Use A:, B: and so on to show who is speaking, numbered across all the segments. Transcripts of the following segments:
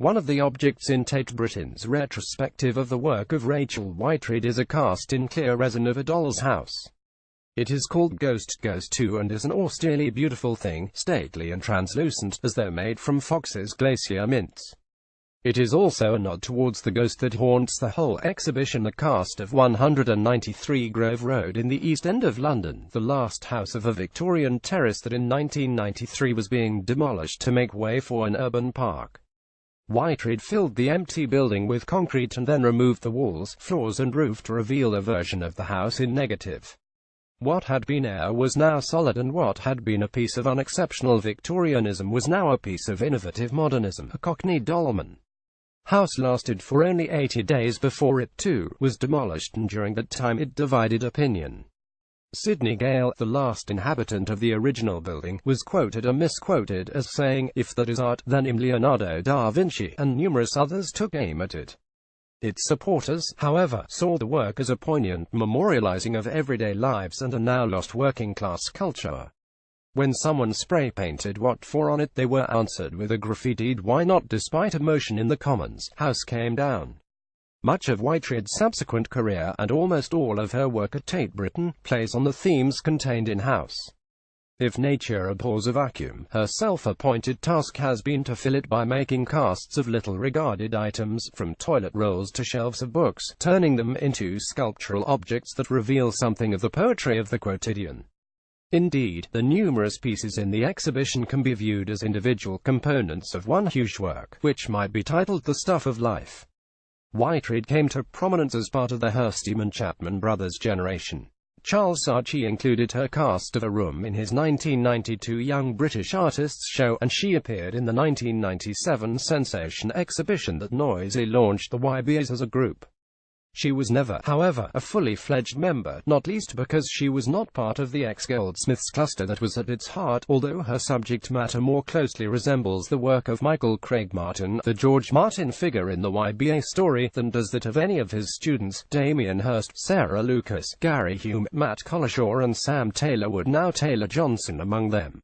A: One of the objects in Tate Britain's retrospective of the work of Rachel Whiteread is a cast-in clear resin of a doll's house. It is called Ghost Goes To and is an austerely beautiful thing, stately and translucent, as though made from Fox's glacier mints. It is also a nod towards the ghost that haunts the whole exhibition, a cast of 193 Grove Road in the East End of London, the last house of a Victorian terrace that in 1993 was being demolished to make way for an urban park. Whiteread filled the empty building with concrete and then removed the walls, floors and roof to reveal a version of the house in negative. What had been air was now solid, and what had been a piece of unexceptional Victorianism was now a piece of innovative modernism, a Cockney dolmen. House lasted for only 80 days before it, too, was demolished, and during that time it divided opinion. Sidney Gale, the last inhabitant of the original building, was quoted and misquoted as saying, "If that is art, then I'm Leonardo da Vinci," and numerous others took aim at it. Its supporters, however, saw the work as a poignant memorializing of everyday lives and a now lost working-class culture. When someone spray-painted what for on it, they were answered with a graffitied "Why not?" Despite a motion in the Commons, House came down. Much of Whiteread's subsequent career, and almost all of her work at Tate Britain, plays on the themes contained in House. If nature abhors a vacuum, her self-appointed task has been to fill it by making casts of little-regarded items, from toilet rolls to shelves of books, turning them into sculptural objects that reveal something of the poetry of the quotidian. Indeed, the numerous pieces in the exhibition can be viewed as individual components of one huge work, which might be titled The Stuff of Life. Whiteread came to prominence as part of the Hurstman-Chapman brothers' generation. Charles Saatchi included her cast of A Room in his 1992 Young British Artists show, and she appeared in the 1997 Sensation exhibition that noisily launched the YBAs as a group. She was never, however, a fully fledged member, not least because she was not part of the ex-Goldsmiths cluster that was at its heart, although her subject matter more closely resembles the work of Michael Craig Martin, the George Martin figure in the YBA story, than does that of any of his students, Damien Hirst, Sarah Lucas, Gary Hume, Matt Collishaw and Sam Taylor Wood, now Taylor Johnson among them.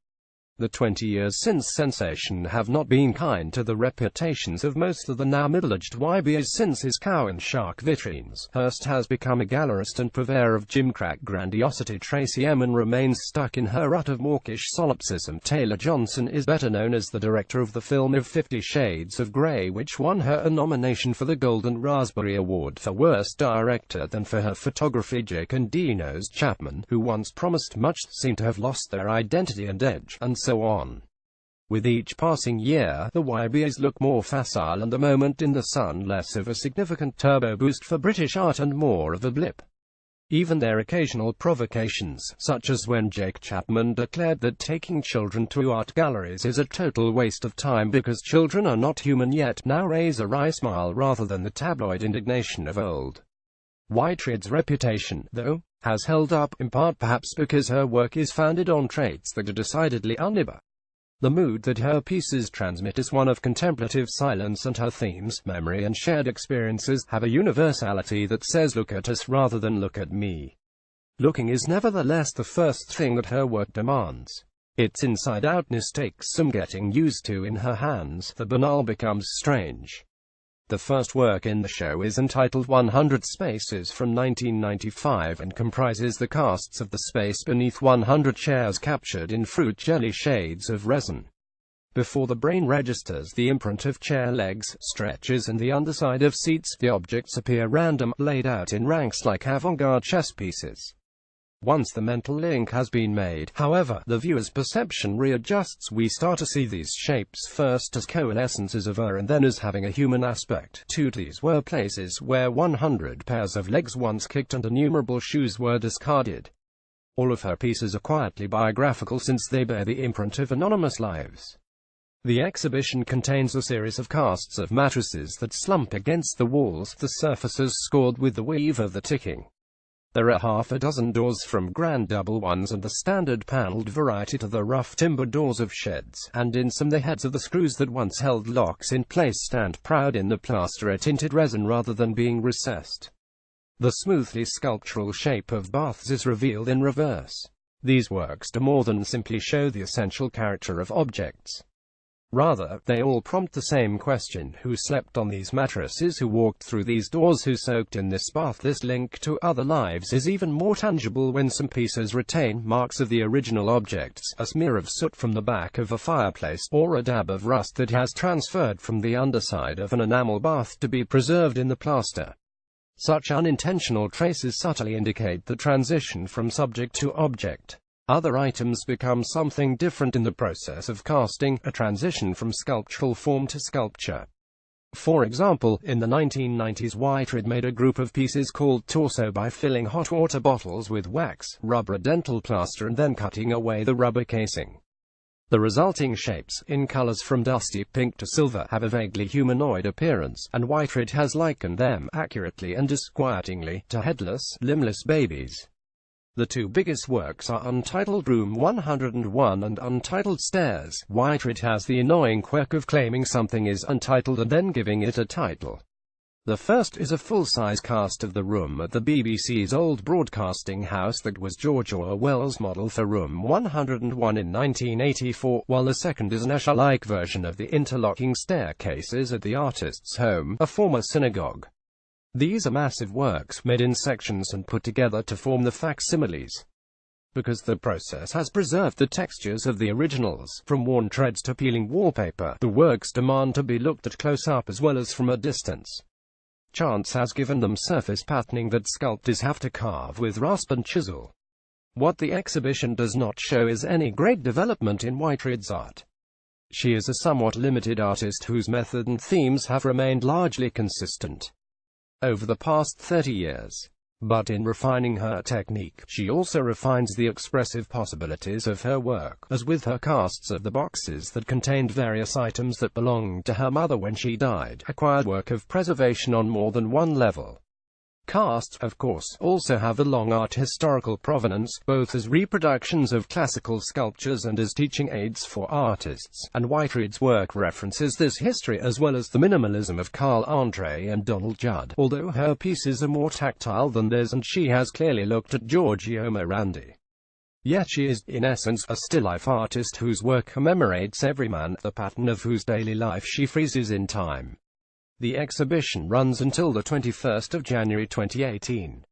A: The 20 years since Sensation have not been kind to the reputations of most of the now middle-aged YBAs since his cow and shark vitrines. Hirst has become a gallerist and purveyor of gimcrack grandiosity. Tracy Emin remains stuck in her rut of mawkish solipsism. Taylor Johnson is better known as the director of the film of 50 Shades of Grey, which won her a nomination for the Golden Raspberry Award for Worst Director, than for her photography. Jake and Dino's Chapman, who once promised much, seem to have lost their identity and edge, and so on. With each passing year, the YBAs look more facile and the moment in the sun less of a significant turbo boost for British art and more of a blip. Even their occasional provocations, such as when Jake Chapman declared that taking children to art galleries is a total waste of time because children are not human yet, now raise a wry smile rather than the tabloid indignation of old. Whiteread's reputation, though, has held up, in part perhaps because her work is founded on traits that are decidedly unIBA. The mood that her pieces transmit is one of contemplative silence, and her themes, memory and shared experiences, have a universality that says look at us rather than look at me. Looking is nevertheless the first thing that her work demands. Its inside-outness takes some getting used to. In her hands, the banal becomes strange. The first work in the show is entitled 100 Spaces from 1995 and comprises the casts of the space beneath 100 chairs captured in fruit jelly shades of resin. Before the brain registers the imprint of chair legs, stretchers and the underside of seats, the objects appear random, laid out in ranks like avant-garde chess pieces. Once the mental link has been made, however, the viewer's perception readjusts. We start to see these shapes first as coalescences of air and then as having a human aspect. These were places where 100 pairs of legs once kicked and innumerable shoes were discarded. All of her pieces are quietly biographical since they bear the imprint of anonymous lives. The exhibition contains a series of casts of mattresses that slump against the walls, the surfaces scored with the weave of the ticking. There are half a dozen doors, from grand double ones and the standard panelled variety to the rough timber doors of sheds, and in some the heads of the screws that once held locks in place stand proud in the plaster-tinted resin rather than being recessed. The smoothly sculptural shape of baths is revealed in reverse. These works do more than simply show the essential character of objects. Rather, they all prompt the same question: who slept on these mattresses, who walked through these doors, who soaked in this bath? This link to other lives is even more tangible when some pieces retain marks of the original objects, a smear of soot from the back of a fireplace, or a dab of rust that has transferred from the underside of an enamel bath to be preserved in the plaster. Such unintentional traces subtly indicate the transition from subject to object. Other items become something different in the process of casting, a transition from sculptural form to sculpture. For example, in the 1990s, Whiteread made a group of pieces called Torso by filling hot water bottles with wax, rubber, dental plaster, and then cutting away the rubber casing. The resulting shapes, in colors from dusty pink to silver, have a vaguely humanoid appearance, and Whiteread has likened them, accurately and disquietingly, to headless, limbless babies. The two biggest works are Untitled Room 101 and Untitled Stairs. Whiteread has the annoying quirk of claiming something is untitled and then giving it a title. The first is a full-size cast of the room at the BBC's old broadcasting house that was George Orwell's model for Room 101 in 1984, while the second is an Escher-like version of the interlocking staircases at the artist's home, a former synagogue. These are massive works, made in sections and put together to form the facsimiles. Because the process has preserved the textures of the originals, from worn treads to peeling wallpaper, the works demand to be looked at close up as well as from a distance. Chance has given them surface patterning that sculptors have to carve with rasp and chisel. What the exhibition does not show is any great development in Whiteread's art. She is a somewhat limited artist whose method and themes have remained largely consistent over the past 30 years. But in refining her technique, she also refines the expressive possibilities of her work, as with her casts of the boxes that contained various items that belonged to her mother when she died, acquired work of preservation on more than one level. Casts, of course, also have a long art historical provenance, both as reproductions of classical sculptures and as teaching aids for artists, and Whiteread's work references this history as well as the minimalism of Carl Andre and Donald Judd, although her pieces are more tactile than theirs and she has clearly looked at Giorgio Morandi. Yet she is, in essence, a still-life artist whose work commemorates every man, the pattern of whose daily life she freezes in time. The exhibition runs until the 21st of January 2018.